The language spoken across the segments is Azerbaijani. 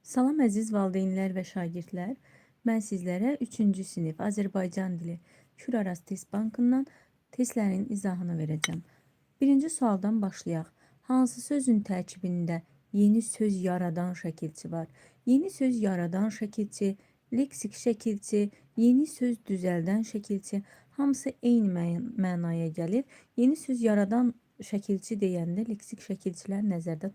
Salam əziz valideynlər və şagirdlər. Mən sizlərə 3-cü sinif Azərbaycan dili Kür-Araz test bankından testlərin izahını verəcəm. Birinci sualdan başlayaq. Hansı sözün tərkibində yeni söz yaradan şəkilçi var? Yeni söz yaradan şəkilçi, leksik şəkilçi, yeni söz düzəldən şəkilçi hamısı eyni mənaya gəlir. Yeni söz yaradan şəkilçi deyəndə leksik şəkilçilər nəzərdə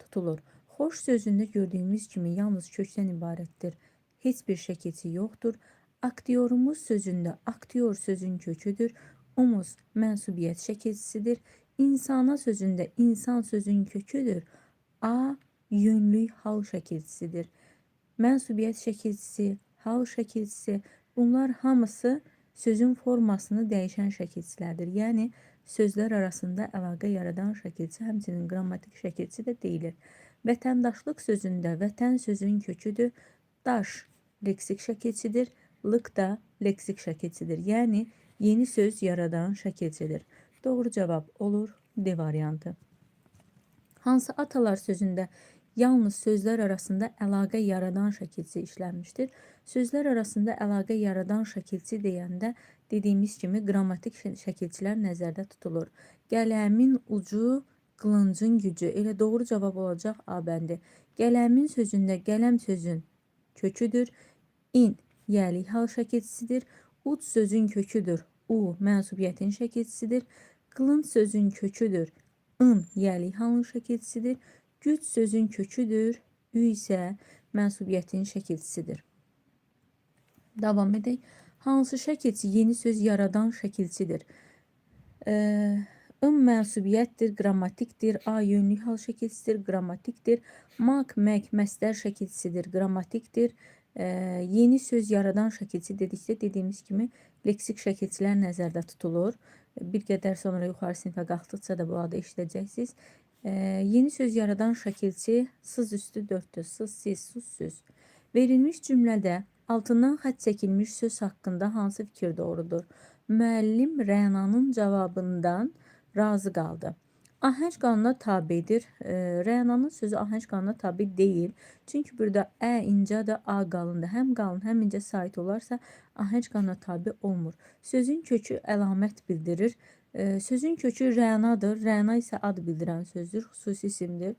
tutulur. Xoş sözündə gördüyümüz kimi yalnız kökdən ibarətdir. Heç bir şəkilçi yoxdur. Aktyorumuz sözündə aktyor sözün köküdür. Umuz mənsubiyyət şəkilçisidir. İnsana sözündə insan sözün köküdür. A yönlük hal şəkilçisidir. Mənsubiyyət şəkilçisi, hal şəkilçisi bunlar hamısı sözün formasını dəyişən şəkilçilərdir. Yəni sözlər arasında əlaqə yaradan şəkilçi həmçinin qrammatik şəkilçi də deyilir. Vətəndaşlıq sözündə vətən sözün köküdür. Daş leksik şəkilçidir. Lıq da leksik şəkilçidir. Yəni yeni söz yaradan şəkilçidir. Doğru cavab olur D variantı. Hansı atalar sözündə yalnız sözlər arasında əlaqə yaradan şəkilçi işlənmişdir? Sözlər arasında əlaqə yaradan şəkilçi deyəndə dediyimiz kimi qrammatik şəkilçilər nəzərdə tutulur. Qələmin ucu, qılıncın gücü. Elə doğru cavab olacaq A bəndi. Qələmin sözündə qələm sözün köküdür. İn yəlik hal şəkilçisidir. Uc sözün köküdür. U mənsubiyyətin şəkilçisidir. Qılınc sözün köküdür. In yəlik halın şəkilçisidir. Güc sözün köküdür. Ü isə mənsubiyyətin şəkilçisidir. Davam edək. Hansı şəkilçi yeni söz yaradan şəkilçidir? In mənsubiyyətdir, qrammatikdir. A yönlük hal şəkilçisidir, qrammatikdir. Maq, məq, məsdər şəkilçisidir, qrammatikdir. Yeni söz yaradan şəkilçi dedikdə dediyimiz kimi leksik şəkilçilər nəzərdə tutulur. Bir qədər sonra yuxarı sinifə qalxdıqca da bu adı eşidəcəksiniz. Yeni söz yaradan şəkilçi sız üstü 4'dür. Sız, siz, sus, söz. Verilmiş cümlədə altından xətt çəkilmiş söz haqqında hansı fikir doğrudur? Müəllim Rənanın cavabından razı qaldı. Ahəng qanuna tabidir. Rənanın sözü ahəng qanuna tabi deyil. Çünki burada incədir, A qalındır. Həm qalın, həm incə sait olarsa ahəng qanuna tabi olmur. Sözün kökü əlamət bildirir. Sözün kökü Rənadır. Rəna isə ad bildirən sözdür, xüsusi isimdir.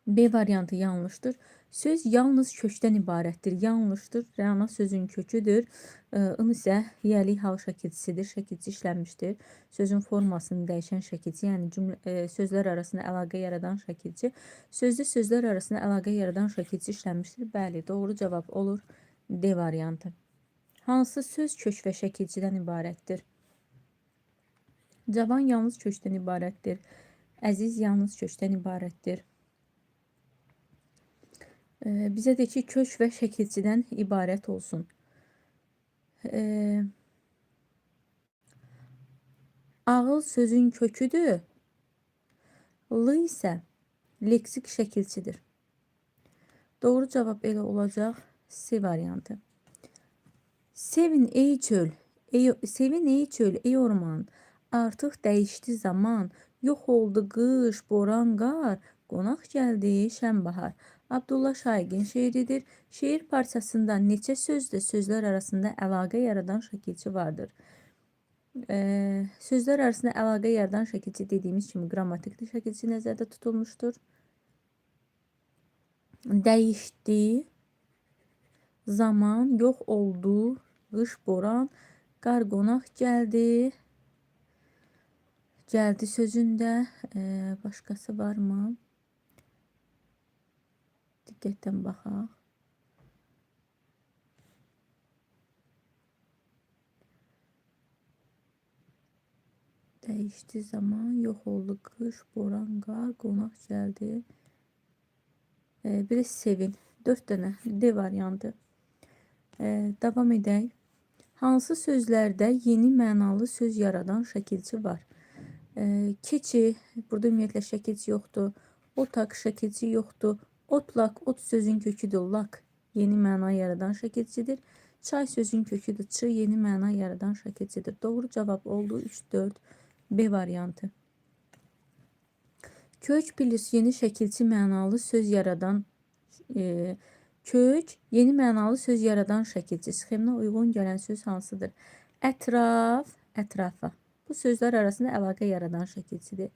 B variantı yanlışdır. Söz yalnız kökdən ibarətdir. Yanlışdır. Rəna sözün köküdür. In isə yəlik hal şəkilçisidir. Şəkilçi işlənmişdir. Sözün formasını dəyişən şəkilçi, yəni sözlər arasında əlaqə yaradan şəkilçi. Sözdə sözlər arasında əlaqə yaradan şəkilçi işlənmişdir. Bəli, doğru cavab olur D variantı. Hansı söz kök və şəkilçidən ibarətdir? Cavan yalnız kökdən ibarətdir. Əziz yalnız kökdən ibarətdir. Bizə de ki, kök və şəkilçidən ibarət olsun. Ağıl sözün köküdür. Lı isə leksik şəkilçidir. Doğru cavab elə olacaq C variantı. Sevin ey çöl, ey orman, artıq dəyişdi zaman, yox oldu qış, boran, qar, qonaq gəldi, şən bahar. Abdullah Şaiqin şeiridir. Şeir parçasında neçə sözdə sözlər arasında əlaqə yaradan şəkilçi vardır? Sözlər arasında əlaqə yaradan şəkilçi dediyimiz kimi qrammatikli şəkilçi nəzərdə tutulmuşdur. Dəyişdi, zaman, yox oldu, qış, boran, qar, qonaq gəldi. Gəldi sözündə başqası varmı? Diqqətdən baxaq. Dəyişdi zaman, yox oldu qış, boran, qar, qonaq gəldi. Bir də sevin. 4 dənə D variantı. Davam edək. Hansı sözlərdə yeni mənalı söz yaradan şəkilçi var? Keçi, burada ümumiyyətlə şəkilçi yoxdur. Otaq şəkilçi yoxdur. Otlak, ot sözün köküdür. Lak yeni məna yaradan şəkilçidir. Çay sözün köküdür. Çı yeni məna yaradan şəkilçidir. Doğru cavab oldu 3, 4, B variantı. Kök plus yeni şəkilçi mənalı söz yaradan kök yeni mənalı söz yaradan şəkilçi sxeminə uyğun gələn söz hansıdır? Ətraf, ətrafa. Bu sözlər arasında əlaqə yaradan şəkilçidir.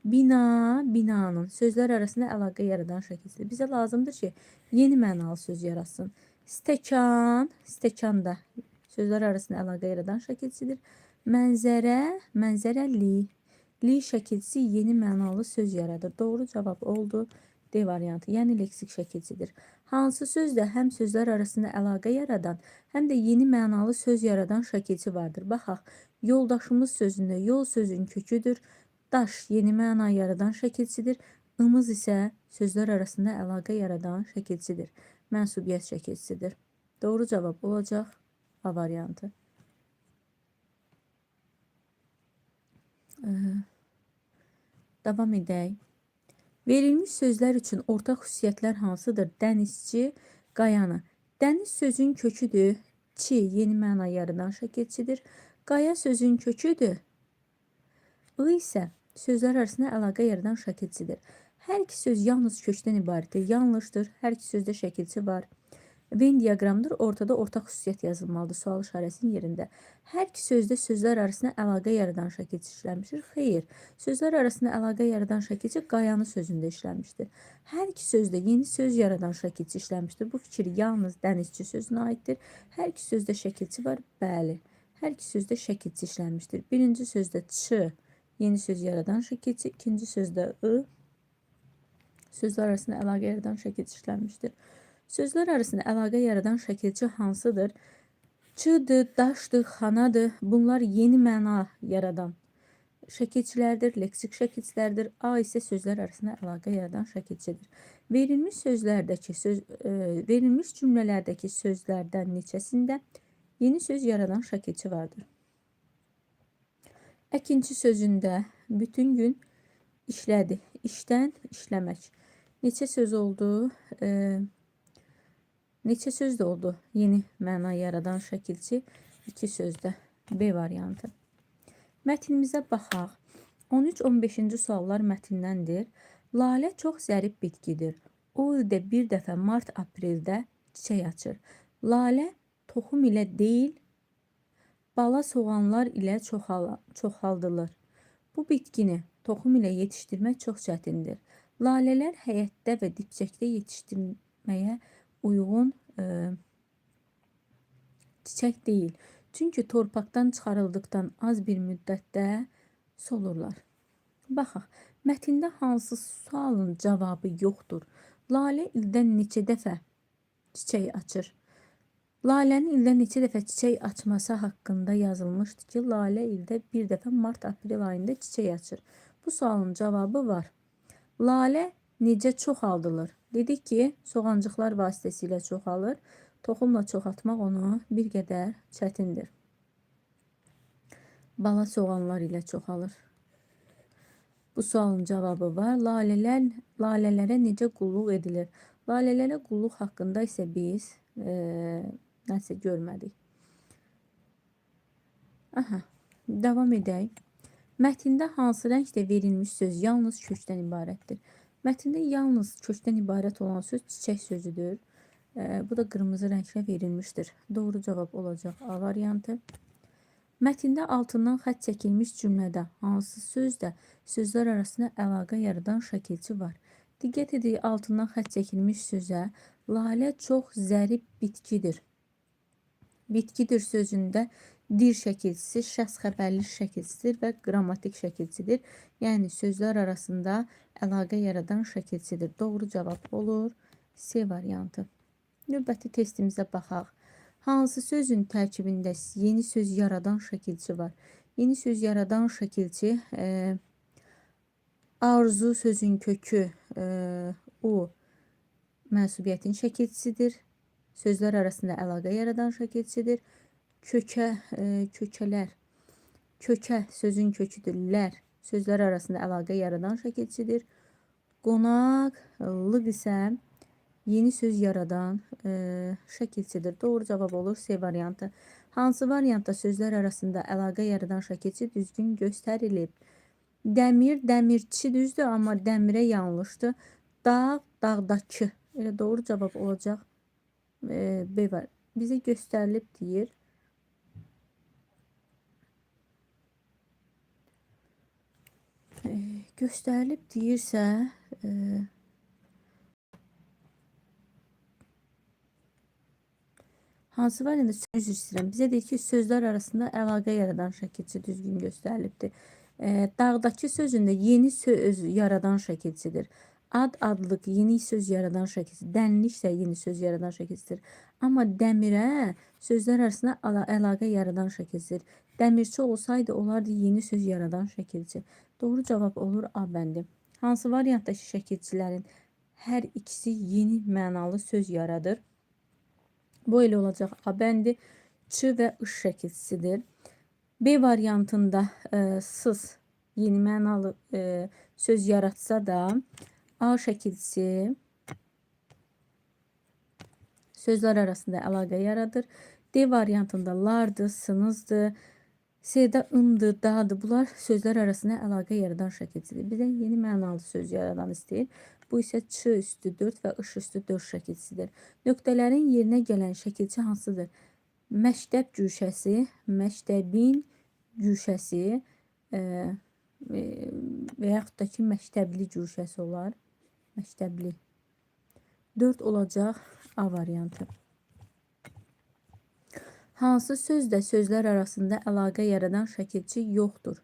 Bina, binanın. Sözlər arasında əlaqə yaradan şəkilçidir. Bizə lazımdır ki, yeni mənalı söz yaratsın. Stəkan, stəkanda. Sözlər arasında əlaqə yaradan şəkilçidir. Mənzərə, mənzərəli. Li şəkilçisi yeni mənalı söz yaradır. Doğru cavab oldu. D variantı, yəni leksik şəkilçidir. Hansı sözdə həm sözlər arasında əlaqə yaradan, həm də yeni mənalı söz yaradan şəkilçi vardır? Baxaq, yoldaşımız sözündə yol sözün köküdür. Daş yeni məna yaradan şəkilçidir. Imız isə sözlər arasında əlaqə yaradan şəkilçidir. Mənsubiyyət şəkilçisidir. Doğru cavab olacaq A variantı. Davam edək. Verilmiş sözlər üçün ortaq xüsusiyyətlər hansıdır? Dənizçi, qayanı. Dəniz sözün köküdür. Çi yeni məna yaradan şəkilçidir. Qaya sözün köküdür. I isə sözlər arasında əlaqə yaradan şəkilçidir. Hər iki söz yalnız kökdən ibarətdir. Yanlışdır. Hər iki sözdə şəkilçi var. Venn diaqramıdır. Ortada ortaq xüsusiyyət yazılmalıdır. Sual işarəsinin yerində. Hər iki sözdə sözlər arasında əlaqə yaradan şəkilçi işlənmişdir. Xeyr. Sözlər arasında əlaqə yaradan şəkilçi qayanı sözündə işlənmişdir. Hər iki sözdə yeni söz yaradan şəkilçi işlənmişdir. Bu fikir yalnız dənizçi sözünə aiddir. Hər iki sözdə şəkilçi var. Bəli. Hər iki sözdə şəkilçi işlənmişdir. Birinci sözdə ç yeni söz yaradan şəkilçi, ikinci sözdə I sözlər arasında əlaqə yaradan şəkilçi işlənmişdir. Sözlər arasında əlaqə yaradan şəkilçi hansıdır? Çıdır, daşdır, xanadır. Bunlar yeni məna yaradan şəkilçilərdir, leksik şəkilçilərdir. A isə sözlər arasında əlaqə yaradan şəkilçidir. Verilmiş verilmiş cümlələrdəki sözlərdən neçəsində yeni söz yaradan şəkilçi vardır? Əkinçi sözündə bütün gün işlədi. İşdən işləmək. Neçə söz oldu? Neçə söz də oldu? Yeni məna yaradan şəkilçi 2 sözdə. B variantı. Mətnimizə baxaq. 13-15-ci suallar mətndəndir. Lalə çox zərif bitkidir. O ildə bir dəfə mart-apreldə çiçək açır. Lalə toxum ilə deyil, bala soğanlar ilə çoxaldılır. Bu bitkini toxum ilə yetişdirmək çox çətindir. Lalələr həyətdə və dibçəkdə yetişdirməyə uyğun çiçək deyil. Çünki torpaqdan çıxarıldıqdan az bir müddətdə solurlar. Baxaq, mətndə hansı sualın cavabı yoxdur? Lalə ildən neçə dəfə çiçək açır? Lalənin ildə neçə dəfə çiçək açması haqqında yazılmışdı ki, lalə ildə bir dəfə mart-aprel ayında çiçək açır. Bu sualın cavabı var. Lalə necə çoxaldılır? Dedik ki, soğancıqlar vasitəsilə çoxalır. Toxumla çoxaltmaq onu bir qədər çətindir. Bala soğanlar ilə çoxalır. Bu sualın cavabı var. Lalələrə necə qulluq edilir? Lalələrə qulluq haqqında isə biz nəsə görmədik. Davam edək. Mətndə hansı rəngdə verilmiş söz yalnız kökdən ibarətdir? Mətndə yalnız kökdən ibarət olan söz çiçək sözüdür. Bu da qırmızı rənglə verilmişdir. Doğru cavab olacaq A variantı. Mətndə altından xətt çəkilmiş cümlədə hansı sözdə sözlər arasında əlaqə yaradan şəkilçi var? Diqqət edin, altından xətt çəkilmiş sözə lalə çox zərif bitkidir. Bitkidir sözündə dir şəkilçisi, şəxs xəbərli şəkilçisidir və qrammatik şəkilçidir. Yəni sözlər arasında əlaqə yaradan şəkilçidir. Doğru cavab olur C variantı. Növbəti testimizə baxaq. Hansı sözün tərkibində yeni söz yaradan şəkilçi var? Yeni söz yaradan şəkilçi arzu sözün kökü U mənsubiyyətin şəkilçisidir. Sözlər arasında əlaqə yaradan şəkilçidir. Kökələr. Kökə sözün köküdür. Lər sözlər arasında əlaqə yaradan şəkilçidir. Qonaqlıq isə yeni söz yaradan şəkilçidir. Doğru cavab olur C variantı. Hansı variantda sözlər arasında əlaqə yaradan şəkilçi düzgün göstərilib? Dəmir, dəmirçi düzdür, amma dəmirə yanlışdır. Dağ, dağdakı. Elə doğru cavab olacaq. B var. Bizə göstərilib deyir. Göstərilib deyirsə, hansı var indi üzr istəyirəm. Bizə deyir ki, sözlər arasında əlaqə yaradan şəkilçi düzgün göstərilibdir. Dağdakı sözündə yeni söz yaradan şəkilçidir. Ad, adlıq yeni söz yaradan şəkilçidir. Dənlik isə yeni söz yaradan şəkilçidir. Amma dəmirə sözlər arasında əlaqə yaradan şəkilçidir. Dəmirçi olsaydı olardı yeni söz yaradan şəkilçi. Doğru cavab olur A bəndi. Hansı variantdakı şəkilçilərin hər ikisi yeni mənalı söz yaradır? Bu elə olacaq A bəndi, Ç və ış şəkilçisidir. B variantında sız yeni mənalı söz yaratsa da A şəkilçisi sözlər arasında əlaqə yaradır. D variantında lardı, sınızdı, S'də ındı, dadı. Bunlar sözlər arasında əlaqə yaradan şəkilçidir. Bizə yeni mənalı söz yaradan istəyir. Bu isə Ç üstü 4 və ış üstü 4 şəkilçisidir. Nöqtələrin yerinə gələn şəkilçi hansıdır? Məktəb güşəsi, məktəbin güşəsi və yaxud da ki, məktəbli güşəsi olar. Məktəbli. 4 olacaq A variantı. Hansı sözdə sözlər arasında əlaqə yaradan şəkilçi yoxdur?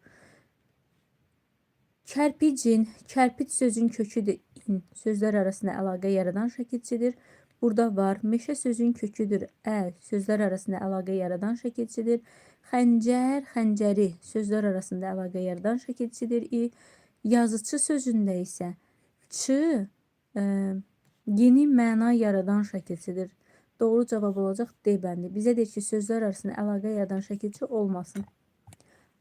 Kərpicin, kərpic sözün köküdür. İn sözlər arasında əlaqə yaradan şəkilçidir. Burada var. Meşə sözün köküdür. Əl sözlər arasında əlaqə yaradan şəkilçidir. Xəncər, xəncəri sözlər arasında əlaqə yaradan şəkilçidir. İ yazıcı sözündə isə Ç yeni məna yaradan şəkilçidir. Doğru cavab olacaq D bəndi. Bizə deyir ki, sözlər arasında əlaqə yaradan şəkilçi olmasın.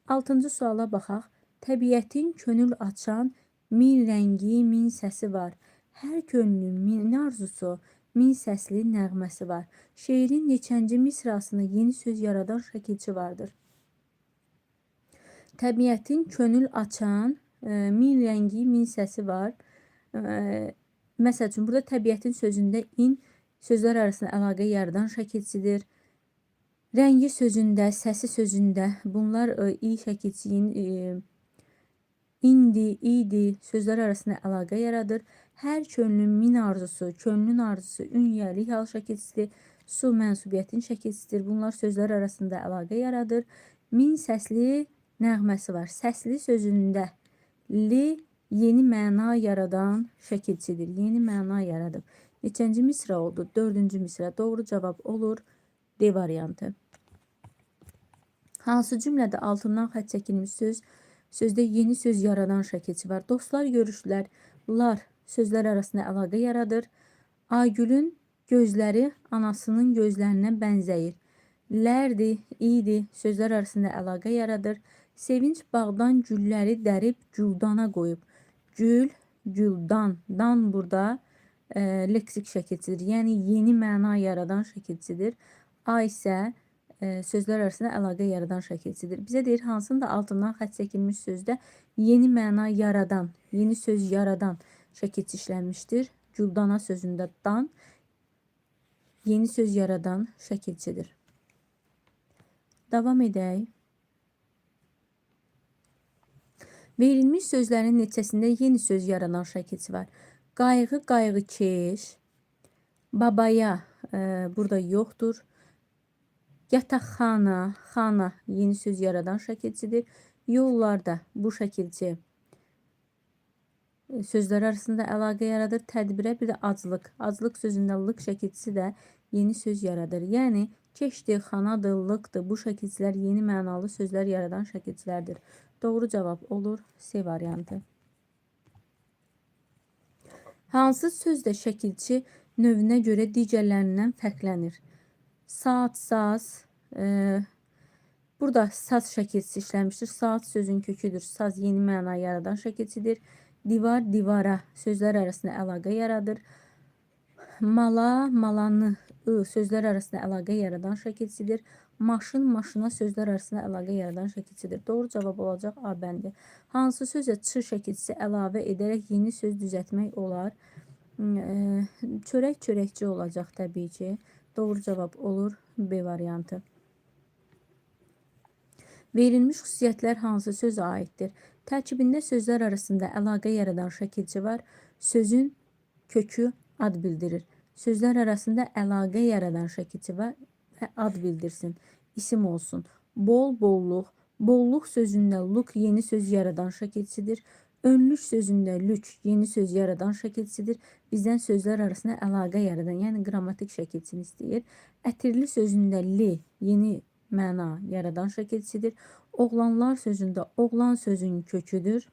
6-cı suala baxaq. Təbiətin könül açan min rəngi, min səsi var. Hər könlün min arzusu, min səsli nəğməsi var. Şeirin neçənci misrasında yeni söz yaradan şəkilçi vardır? Təbiətin könül açan min rəngi, min səsi var. Məsəl üçün, burada təbiətin sözündə in sözlər arasında əlaqə yaradan şəkilçidir. Rəngi sözündə, səsi sözündə bunlar i şəkilçinin indi, idi sözlər arasında əlaqə yaradır. Hər könlün min arzusu, könlün arzusu ünyəlik hal şəkilçisidir. Su mənsubiyyətin şəkilçisidir. Bunlar sözlər arasında əlaqə yaradır. Min səsli nəğməsi var. Səsli sözündə li yeni məna yaradan şəkilçidir. Yeni məna yaradıb. Neçənci misra oldu? 4-cü misra. Doğru cavab olur D variantı. Hansı cümlədə altından xətt çəkilmiş sözdə yeni söz yaradan şəkilçi var? Dostlar görüşdülər. Lar sözlər arasında əlaqə yaradır. Aygülün gözləri anasının gözlərinə bənzəyir. Lərdi, idi sözlər arasında əlaqə yaradır. Sevinç bağdan gülləri dərib güldana qoyub. Gül, güldan. Dan burada leksik şəkilçidir. Yəni yeni məna yaradan şəkilçidir. A isə sözlər arasında əlaqə yaradan şəkilçidir. Bizə deyir, hansının da altından xətt çəkilmiş sözdə yeni məna yaradan, yeni söz yaradan şəkilçi işlənmişdir. Güldana sözündə dan yeni söz yaradan şəkilçidir. Davam edək. Verilmiş sözlərin neçəsində yeni söz yaradan şəkilçi var? Qayğı, qayğıkeş, babaya burada yoxdur. Yataqxana, xana yeni söz yaradan şəkilçidir. Yollarda bu şəkilçi sözlər arasında əlaqə yaradır. Tədbirə bir də aclıq. Aclıq sözündə lıq şəkilçisi də yeni söz yaradır. Yəni keşdir, xanadır, lıqdır. Bu şəkilçilər yeni mənalı sözlər yaradan şəkilçilərdir. Doğru cavab olur C variantı. Hansı sözdə şəkilçi növünə görə digərlərindən fərqlənir? Saat, saz. Burada saz şəkilçisi işlənmişdir. Saat sözün köküdür. Saz yeni məna yaradan şəkilçidir. Divar, divara sözlər arasında əlaqə yaradır. Mala, malanı sözlər arasında əlaqə yaradan şəkilçidir. Maşın, maşına sözlər arasında əlaqə yaradan şəkilçidir. Doğru cavab olacaq A bəndi. Hansı sözə ç şəkilçisi əlavə edərək yeni söz düzəltmək olar? Çörək, çörəkçi olacaq təbii ki. Doğru cavab olur B variantı. Verilmiş xüsusiyyətlər hansı sözə aiddir? Tərkibində sözlər arasında əlaqə yaradan şəkilçi var. Sözün kökü ad bildirir. Sözlər arasında əlaqə yaradan şəkilçi var və ad bildirsin. İsim olsun. Bol, bolluq. Bolluq sözündə luq yeni söz yaradan şəkilçidir. Önlük sözündə lük yeni söz yaradan şəkilçidir. Bizdən sözlər arasında əlaqə yaradan, yəni qrammatik şəkilçini istəyir. Ətirli sözündə li yeni məna yaradan şəkilçidir. Oğlanlar sözündə oğlan sözün köküdür.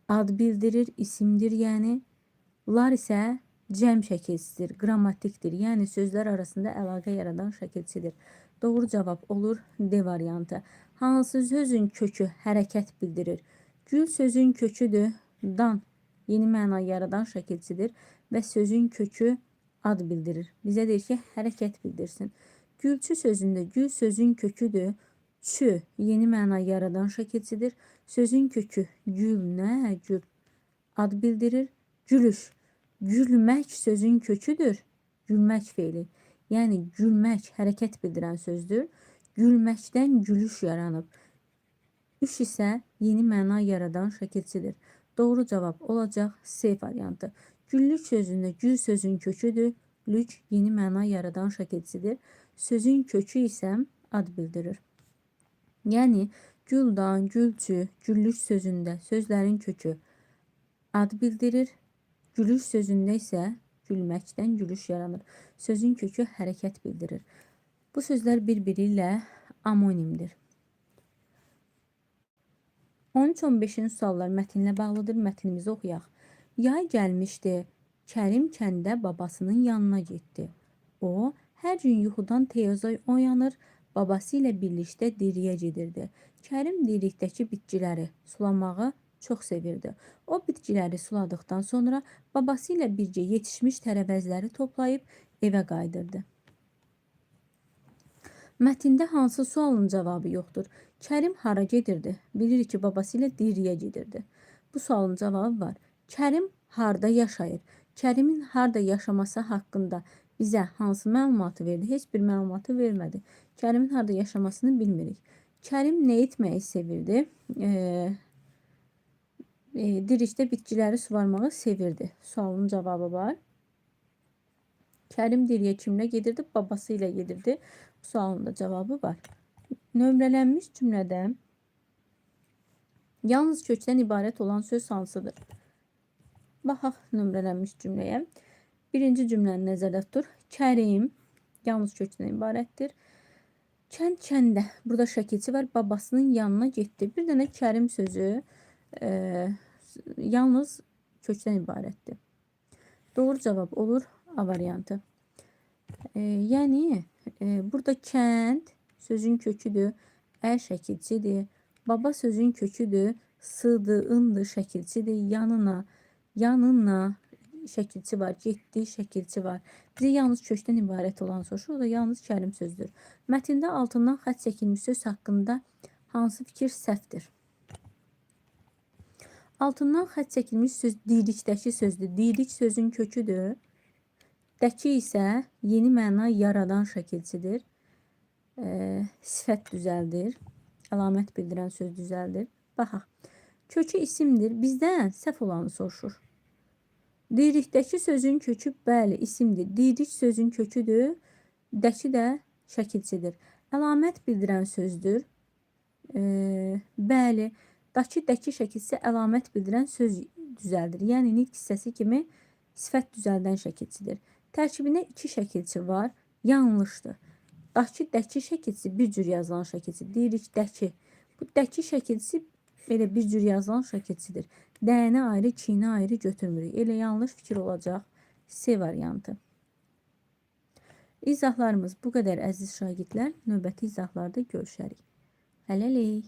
Ad bildirir, isimdir yəni. Lar isə cəm şəkilçidir, qrammatikdir. Yəni sözlər arasında əlaqə yaradan şəkilçidir. Doğru cavab olur D variantı. Hansı sözün kökü hərəkət bildirir? Gül sözün köküdür. Dan yeni məna yaradan şəkilçidir və sözün kökü ad bildirir. Bizə deyir ki, hərəkət bildirsin. Gülçü sözündə gül sözün köküdür. Çü yeni məna yaradan şəkilçidir. Sözün kökü gül nə? Gül ad bildirir. Gülüş. Gülmək sözün köküdür. Gülmək feili. Yəni gülmək hərəkət bildirən sözdür. Gülməkdən gülüş yaranıb. Üç isə yeni məna yaradan şəkilçidir. Doğru cavab olacaq C variantı. Güllük sözündə gül sözün köküdür. Lük yeni məna yaradan şəkilçidir. Sözün kökü isə ad bildirir. Yəni güldan, gülçü, güllük sözündə sözlərin kökü ad bildirir. Gülüş sözündə isə gülməkdən gülüş yaranır. Sözün kökü hərəkət bildirir. Bu sözlər bir-biri ilə amonimdir. 13-15-ci suallar mətnlə bağlıdır. Mətnimizi oxuyaq. Yay gəlmişdi. Kərim kəndə babasının yanına getdi. O, hər gün yuxudan tez oyanır, babası ilə birlikdə diriyə gedirdi. Kərim dirikdəki bitkiləri sulamağı çox sevirdi. O bitkiləri suladıktan sonra babası ilə birgə yetişmiş tərəvəzləri toplayıb evə qayıdırdı. Mətndə hansı sualın cavabı yoxdur? Kərim hara gedirdi? Bilirik ki, babası ilə diriyə gedirdi. Bu sualın cavabı var. Kərim harda yaşayır? Kərimin harda yaşaması haqqında bizə hansı məlumatı verdi? Heç bir məlumatı vermədi. Kərimin harda yaşamasını bilmirik. Kərim nə etməyi sevirdi? Dirikdə bitkiləri suvarmağı sevirdi. Sualın cavabı var. Kərim diriyə kimlə gedirdi? Babası ilə gedirdi. Bu sualın da cavabı var. Nömrələnmiş cümlədə yalnız kökdən ibarət olan söz hansıdır? Baxaq nömrələnmiş cümləyə. Birinci cümləni nəzərdə tutur. Kərim yalnız kökdən ibarətdir. Kənd kəndə. Burada şəkilçi var. Babasının yanına getdi. Bir dənə Kərim sözü yalnız kökdən ibarətdir. Doğru cavab olur A variantı. Yəni burada kənd sözün köküdür. Əl şəkilçidir. Baba sözün köküdür. Sığdı, ındı şəkilçidir. Yanına şəkilçi var. Getdi şəkilçi var. Bizə yalnız kökdən ibarət olan soruşur. O da yalnız Kərim sözdür. Mətndə altından xətt çəkilmiş söz haqqında hansı fikir səhvdir? Altından xətt çəkilmiş söz dirikdəki sözdür. Dirik sözün köküdür. Dəki isə yeni məna yaradan şəkilçidir. Sifət düzəldir. Əlamət bildirən söz düzəldir. Baxaq. Kökü isimdir. Bizdən səhv olanı soruşur. Dirikdəki sözün kökü bəli isimdir. Dirik sözün köküdür. Dəki də şəkilçidir. Əlamət bildirən sözdür. Bəli. Dəki şəkilçisi əlamət bildirən söz düzəldir. Yəni nitq hissəsi kimi sifət düzəldən şəkilçidir. Tərkibində iki şəkilçi var. Yanlışdır. Dəki şəkilçisi bir cür yazılan şəkilçi. Deyirik dəki. Bu dəki şəkilçisi elə bir cür yazılan şəkilçidir. Dəyəni ayrı, kini ayrı götürmürük. Elə yanlış fikir olacaq. C variantı. İzahlarımız bu qədər əziz şagirdlər. Növbəti izahlarda görüşərik. Hələlik.